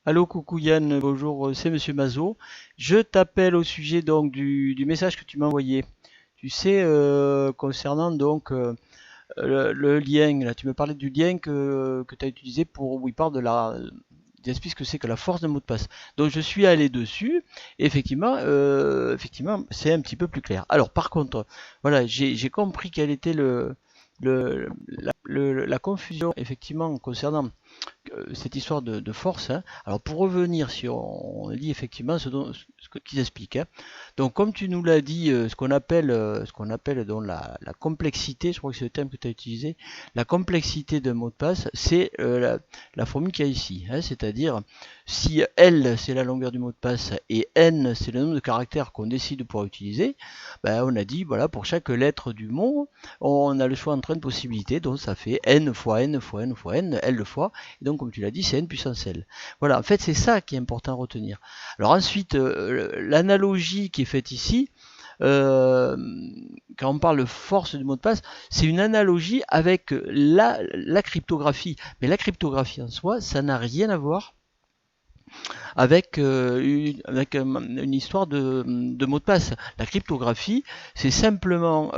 Allô, coucou Yann, bonjour, c'est Monsieur Mazot. Je t'appelle au sujet donc du message que tu m'as envoyé. Tu sais, concernant donc le lien, là, tu me parlais du lien que tu as utilisé pour où il parle de d'explique ce que c'est que la force de mot de passe. Donc je suis allé dessus, et effectivement, c'est un petit peu plus clair. Alors par contre, voilà, j'ai compris quelle était la confusion effectivement concernant cette histoire de force, hein. Alors pour revenir, si on lit effectivement qu'ils expliquent, hein. Donc comme tu nous l'as dit, ce qu'on appelle donc la complexité, je crois que c'est le terme que tu as utilisé, la complexité d'un mot de passe, c'est la formule qu'il y a ici, hein. C'est-à-dire si L c'est la longueur du mot de passe et N c'est le nombre de caractères qu'on décide de pouvoir utiliser, ben, on a dit voilà, pour chaque lettre du mot, on a le choix entre n possibilités, donc ça fait n fois n fois n fois n, L fois, et donc, comme tu l'as dit, c'est n puissance L. Voilà, en fait, c'est ça qui est important à retenir. Alors ensuite, l'analogie qui est faite ici, euh, quand on parle de force du mot de passe, c'est une analogie avec la cryptographie. Mais la cryptographie en soi, ça n'a rien à voir avec une histoire de mot de passe. La cryptographie, c'est simplement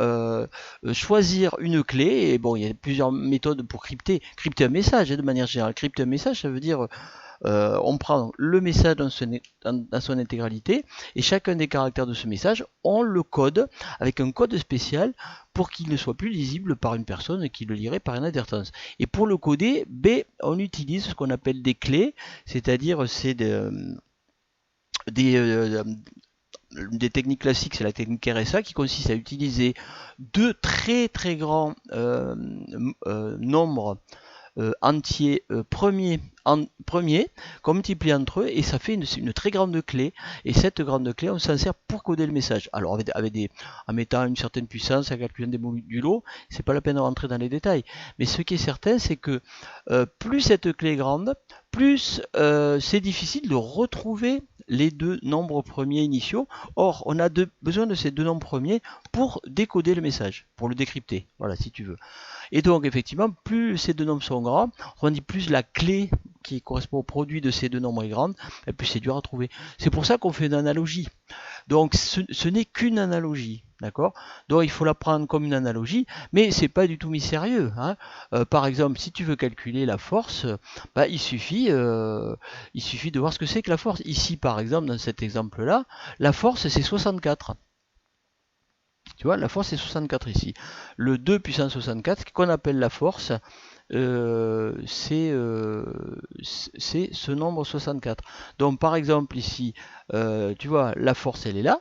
choisir une clé, et bon, il y a plusieurs méthodes pour crypter un message, de manière générale. Crypter un message, ça veut dire on prend le message dans son intégralité et chacun des caractères de ce message, on le code avec un code spécial pour qu'il ne soit plus lisible par une personne qui le lirait par inadvertance. Et pour le coder, on utilise ce qu'on appelle des clés, c'est-à-dire c'est des, des techniques classiques, c'est la technique RSA qui consiste à utiliser deux très très grands nombres entiers premiers qu'on multiplie entre eux et ça fait une très grande clé. Et cette grande clé, on s'en sert pour coder le message. Alors en mettant une certaine puissance, en calculant des modulos, c'est pas la peine de rentrer dans les détails. Mais ce qui est certain, c'est que plus cette clé est grande, plus c'est difficile de retrouver les deux nombres premiers initiaux. Or, on a besoin de ces deux nombres premiers pour décoder le message, pour le décrypter. Voilà, si tu veux. Et donc, effectivement, plus ces deux nombres sont grands, on dit plus la clé qui correspond au produit de ces deux nombres est grande, et plus c'est dur à trouver. C'est pour ça qu'on fait une analogie. Donc, ce n'est qu'une analogie. D'accord. Donc il faut la prendre comme une analogie, mais c'est pas du tout mystérieux, hein. Par exemple, si tu veux calculer la force, bah, il suffit de voir ce que c'est que la force. Ici, par exemple, dans cet exemple-là, la force c'est 64. Tu vois, la force c'est 64 ici. Le 2 puissance 64, qu'on appelle la force, c'est ce nombre 64. Donc par exemple ici, tu vois, la force elle est là.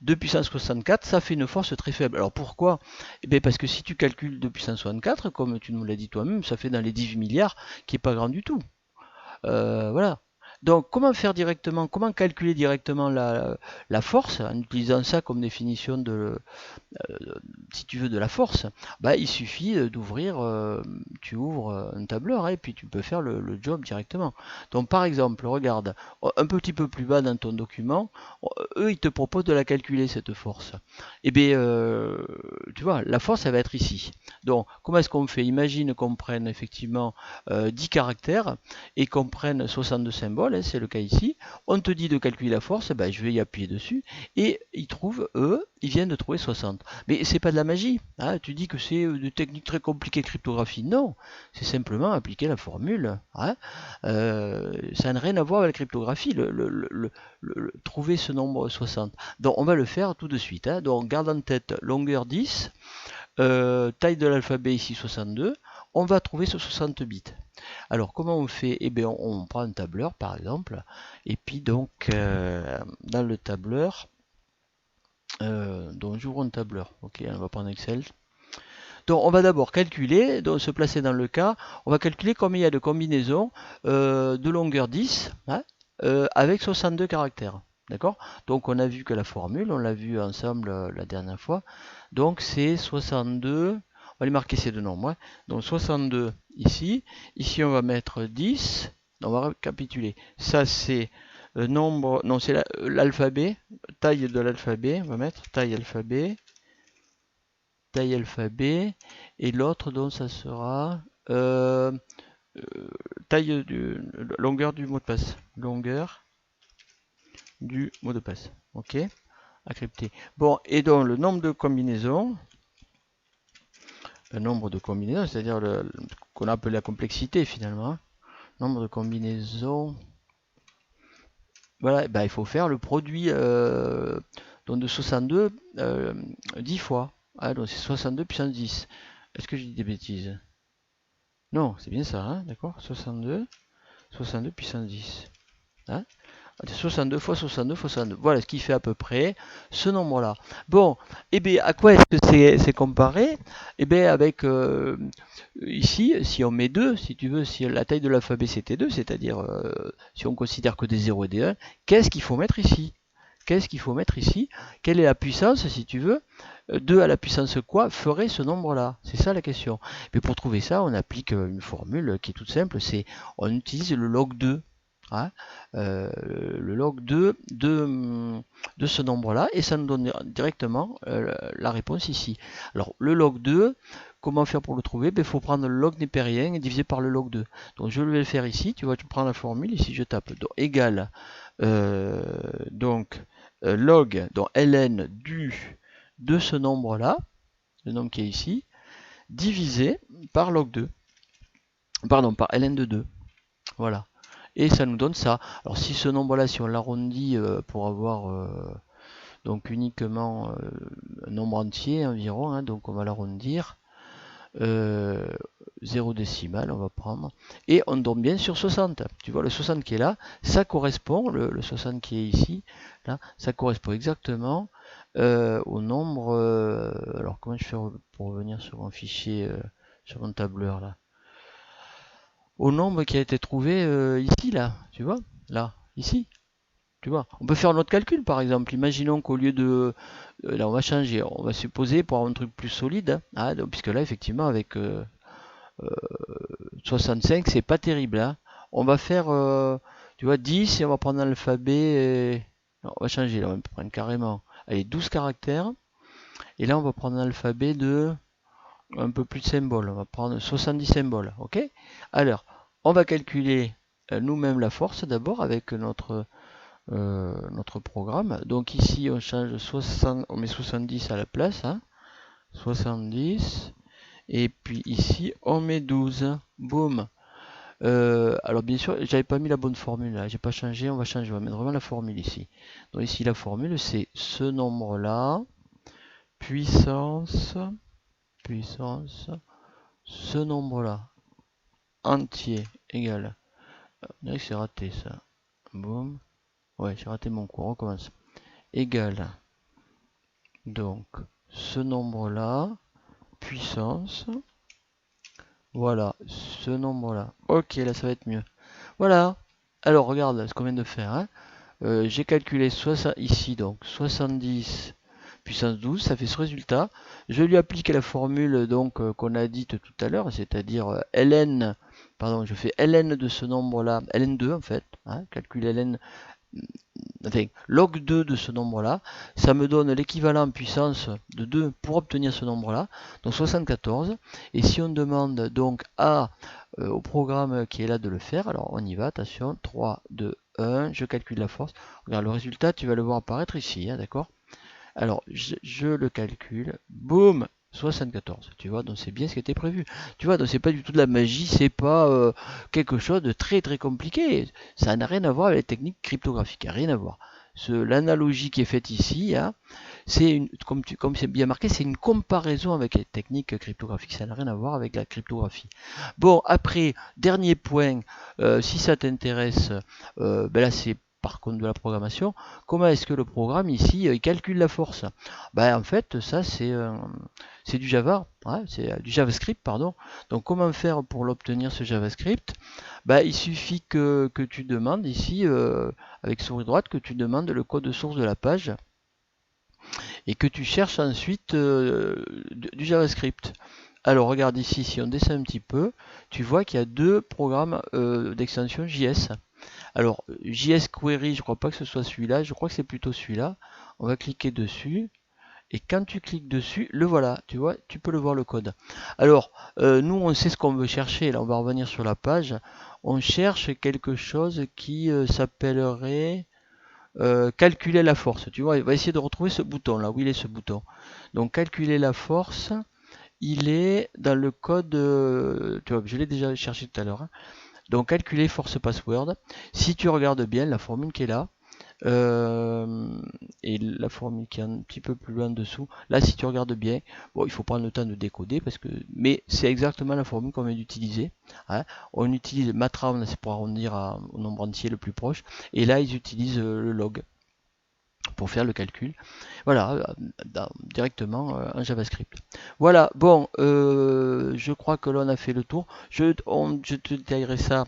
2 puissance 64, ça fait une force très faible. Alors pourquoi? Eh bien parce que si tu calcules 2 puissance 64, comme tu nous l'as dit toi-même, ça fait dans les 18 milliards, qui est pas grand du tout. Voilà. Donc, comment calculer directement la force en utilisant ça comme définition euh, si tu veux de la force, bah, il suffit d'ouvrir, tu ouvres un tableur, hein, et puis tu peux faire le job directement. Donc par exemple, regarde, un petit peu plus bas dans ton document, eux ils te proposent de la calculer cette force. Et bien, tu vois, la force elle va être ici. Donc comment est-ce qu'on fait? Imagine qu'on prenne effectivement 10 caractères et qu'on prenne 62 symboles, hein, c'est le cas ici. On te dit de calculer la force, ben, je vais y appuyer dessus, et ils viennent de trouver 60. Mais c'est pas de la magie, hein. Tu dis que c'est une technique très compliquée de cryptographie. Non, c'est simplement appliquer la formule, hein. Ça n'a rien à voir avec la cryptographie, trouver ce nombre 60. Donc on va le faire tout de suite, hein. Donc garde en tête longueur 10, taille de l'alphabet ici 62. On va trouver ce 60 bits. Alors comment on fait? Eh bien on prend un tableur par exemple, et puis donc dans le tableur, donc j'ouvre un tableur, ok, on va prendre Excel. Donc on va d'abord calculer, donc se placer dans le cas, on va calculer combien il y a de combinaisons de longueur 10, hein, avec 62 caractères. D'accord? Donc on a vu que la formule, on l'a vu ensemble la dernière fois, donc c'est 62, on va les marquer ces deux nombres, hein. Donc 62 ici, ici on va mettre 10, on va récapituler, ça c'est nombre, non c'est l'alphabet, taille de l'alphabet, on va mettre taille alphabet, et l'autre donc ça sera taille du longueur du mot de passe. Longueur du mot de passe. Ok, à crypter. Bon, et donc le nombre de combinaisons, c'est-à-dire qu'on appelle la complexité finalement. Nombre de combinaisons. Voilà, ben, il faut faire le produit donc de 62 10 fois. Ah, donc c'est 62 puissance 10. Est-ce que je dis des bêtises? Non, c'est bien ça, hein, d'accord? 62 puissance 10. Hein? 62 fois 62 fois 62. Voilà ce qui fait à peu près ce nombre-là. Bon, et bien à quoi est-ce que c'est comparé? Et bien avec ici, si on met 2, si tu veux, si la taille de l'alphabet c'était 2, c'est-à-dire si on considère que des 0 et des 1, qu'est-ce qu'il faut mettre ici? Qu'est-ce qu'il faut mettre ici? Quelle est la puissance, si tu veux? 2 à la puissance quoi ferait ce nombre-là? C'est ça la question. Mais pour trouver ça, on applique une formule qui est toute simple, c'est on utilise le log 2. Hein, le log 2 de ce nombre-là, et ça nous donne directement la réponse ici. Alors, le log 2, comment faire pour le trouver? Il faut prendre le log népérien et diviser par le log 2. Donc, je vais le faire ici. Tu vois, tu prends la formule, ici, je tape donc, égal, log, donc ln de ce nombre-là, le nombre qui est ici, divisé par log 2. Pardon, par ln de 2. Voilà. Et ça nous donne ça. Alors si ce nombre-là, si on l'arrondit pour avoir donc uniquement un nombre entier environ, hein, donc on va l'arrondir, 0 décimal, on va prendre, et on tombe bien sur 60. Tu vois, le 60 qui est là, ça correspond, le 60 qui est ici, là, ça correspond exactement au nombre, alors comment je fais pour revenir sur mon fichier, sur mon tableur là, au nombre qui a été trouvé ici, là, tu vois, là, ici, tu vois. On peut faire notre calcul, par exemple. Imaginons qu'au lieu de... là, on va changer, on va supposer pour avoir un truc plus solide, hein, donc, puisque là, effectivement, avec 65, c'est pas terrible. Hein. On va faire, tu vois, 10 et on va prendre l'alphabet... On va changer, là, on va prendre carrément, allez, 12 caractères. Et là, on va prendre un alphabet de... un peu plus de symboles. On va prendre 70 symboles, ok? Alors, on va calculer nous-mêmes la force d'abord avec notre programme. Donc ici, on change 60, on met 70 à la place, hein, 70. Et puis ici, on met 12. Boum. Alors bien sûr, j'avais pas mis la bonne formule là, j'ai pas changé, on va changer, on va mettre vraiment la formule ici. Donc ici, la formule, c'est ce nombre-là, puissance, ce nombre-là, entier, égal. On dirait que c'est raté ça. Boum. Ouais, j'ai raté mon coup, on recommence. Égal. Donc, ce nombre-là, puissance. Voilà, ce nombre-là. Ok, là, ça va être mieux. Voilà. Alors, regarde ce qu'on vient de faire. Hein. J'ai calculé ici, donc 70 puissance 12, ça fait ce résultat. Je lui applique la formule donc qu'on a dite tout à l'heure, c'est-à-dire ln, pardon, je fais ln de ce nombre-là, ln2 en fait, hein, calcul ln, enfin, log 2 de ce nombre-là, ça me donne l'équivalent en puissance de 2 pour obtenir ce nombre-là, donc 74. Et si on demande donc au programme qui est là de le faire, alors on y va, attention, 3, 2, 1, je calcule la force. Regarde, le résultat, tu vas le voir apparaître ici, hein, d'accord? Alors, je le calcule, boum, 74, tu vois, donc c'est bien ce qui était prévu. Tu vois, donc c'est pas du tout de la magie, c'est pas quelque chose de très très compliqué. Ça n'a rien à voir avec les techniques cryptographiques, rien à voir. L'analogie qui est faite ici, hein, comme c'est bien marqué, c'est une comparaison avec les techniques cryptographiques. Ça n'a rien à voir avec la cryptographie. Bon, après, dernier point, si ça t'intéresse, ben là c'est par contre de la programmation, comment est-ce que le programme ici il calcule la force? Ben, en fait, ça c'est du Java, hein, c'est du JavaScript, pardon. Donc comment faire pour l'obtenir ce JavaScript? Ben, il suffit que tu demandes ici, avec souris droite, que tu demandes le code source de la page et que tu cherches ensuite du JavaScript. Alors regarde ici, si on descend un petit peu, tu vois qu'il y a deux programmes d'extension JS. Alors, JS Query, je ne crois pas que ce soit celui-là, je crois que c'est plutôt celui-là. On va cliquer dessus. Et quand tu cliques dessus, le voilà, tu vois, tu peux le voir le code. Alors, nous, on sait ce qu'on veut chercher. Là, on va revenir sur la page. On cherche quelque chose qui s'appellerait calculer la force. Tu vois, on va essayer de retrouver ce bouton là. Où il est ce bouton? Donc, calculer la force, il est dans le code. Tu vois, je l'ai déjà cherché tout à l'heure, hein. Donc, calculer force password. Si tu regardes bien la formule qui est là, euh, et la formule qui est un petit peu plus loin dessous. Là, si tu regardes bien, bon, il faut prendre le temps de décoder parce que, mais c'est exactement la formule qu'on vient d'utiliser, hein. On utilise matroun, c'est pour arrondir au nombre entier le plus proche, et là ils utilisent le log pour faire le calcul. Voilà, directement en JavaScript. Voilà, bon, je crois que l'on a fait le tour. Je te détaillerai ça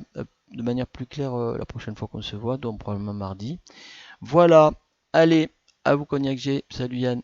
de manière plus claire la prochaine fois qu'on se voit, donc probablement mardi. Voilà, allez, à vous Cognac G, salut Yann.